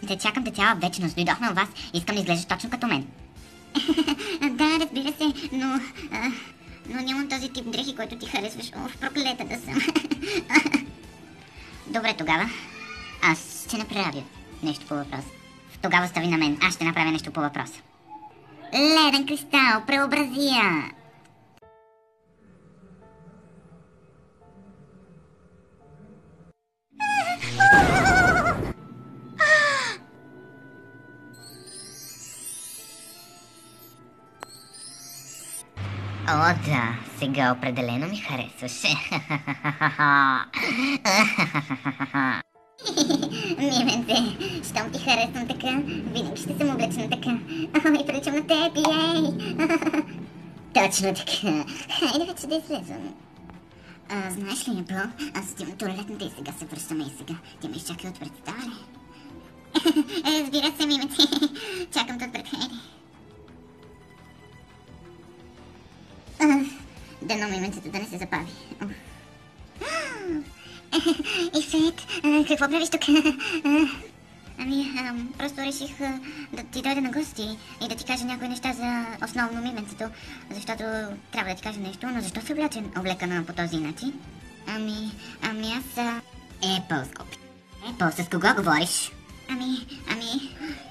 Те чакам те цяла вечност. Дойдох на вас и искам да изглеждаш точно като мен. Да, разбира се, но нямам този тип дрехи, който ти харесваш. Проклета да съм. Добре, тогава. Аз ще направя нещо по въпроса. Тогава остави на мен. Аз ще направя нещо по въпроса. Леден кристал, преобразия! О, да, сега определено ми харесваше. Мименце, щом ти харесвам така, винаги ще съм облечена така. И приличам на теб, ей! Точно така. Хайде вече да излезам. Знаеш ли, Епъл, аз отивам туалетната и сега се връщаме и сега. Ти ме изчакай отпред, става ли? Разбира се, Мименце. Чакам те отпред, хайде. Дано мименцето да не се забави. Ифет, какво правиш тук? Просто реших да ти дойда на гости и да ти кажа някои неща за основно мименцето, защото трябва да ти кажа нещо, но защо се облекана по този начин? Аз... Епъл, скопи. Епъл, с кого говориш?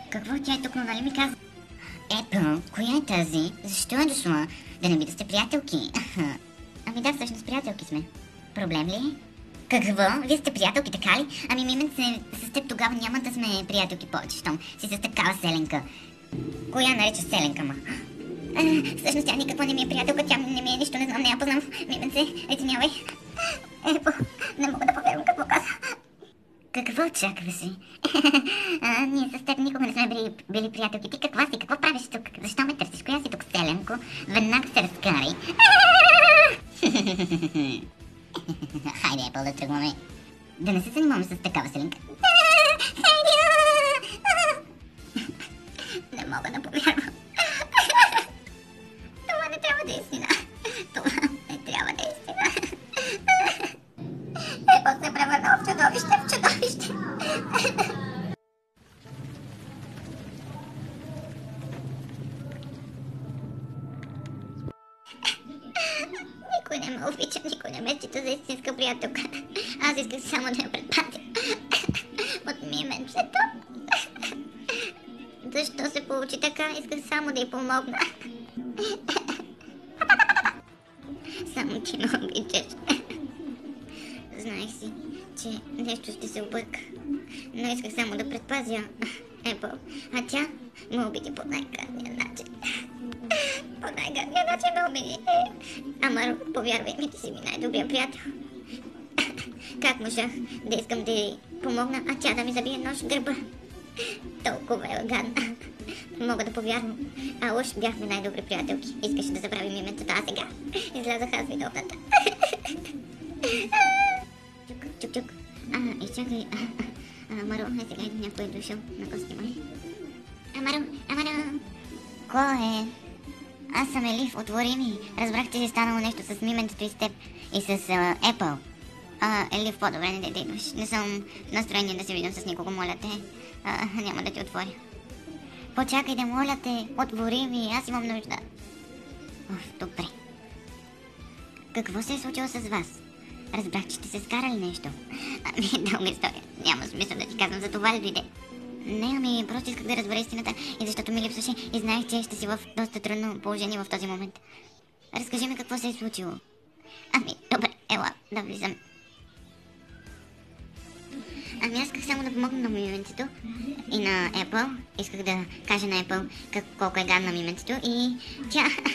Какво тя е тук, но нали ми каза? Епъл, коя е тази? Защо е дошла? Да не би да сте приятелки? Да, всъщност приятелки сме. Проблем ли е? Какво? Вие сте приятелки, така ли? Мименце, с теб тогава няма да сме приятелки повече, щом си с такава селенка. Коя нарича селенка, ма? Всъщност тя никаква не ми е приятелка, тя не ми е нищо, не знам, не я познам. Мименце, извинявай. Не мога да повярвам какво каза. Какво очакваш си? Ние с теб никога не сме били приятелки. Ти каква си? Какво правиш тук? Защо ме търсиш? Коя си тук, селенко? Веднага се разкарай. Хайде, Епъл, да тръгваме. Да не се занимаваме с такава селенка. Не мога да повярвам. Това не трябва да е истина. Това не трябва да е истина. Епъл се превърна в чудовище, Никой не ме обича, никой не ме счита за истинска приятелка. Аз исках само да я предпазя от мименцето. Защо се получи така? Исках само да й помогна. Само ти ме обичаш. Знаех си, че нещо ще се обърка, но исках само да предпазя Епъл, а тя ме обиди по най-гадния начин. По най-гадния начин ме обиди. Амаро, повярвай ми, ти си ми най-добрия приятел. Как можах да искам да й помогна, а тя да ми забие нож в гърба? Толкова е гадна. Не мога да повярвам. Уж бяхме най-добри приятелки. Искаше да забравим името, а сега излязах аз виновната. Чук. Изчакай. Амаро, сега някой е дошъл на гости, май. Амаро. Кой е? Аз съм Елиф, отвори ми. Разбрах, че е станало нещо с мименцето и с теб. И с Епъл. Елиф, по-добре не да идваш. Не съм в настроение да се видим с никого, моля те. Няма да ти отворя. Почакай да, моля те. Отвори ми, аз имам нужда. Добре. Какво се е случило с вас? Разбрах, че сте се скарали нещо. Дълга история. Няма смисъл да ти казвам, за това ли дойде? Не, просто исках да разбера истината и защото ми липсваше и знаех, че ще си в доста трудно положение в този момент. Разкажи ми какво се е случило. Добре, ела, да влизам. Аз исках само да помогна на мименцето и на Епъл. Исках да кажа на Епъл колко е гадна мименцето и тя...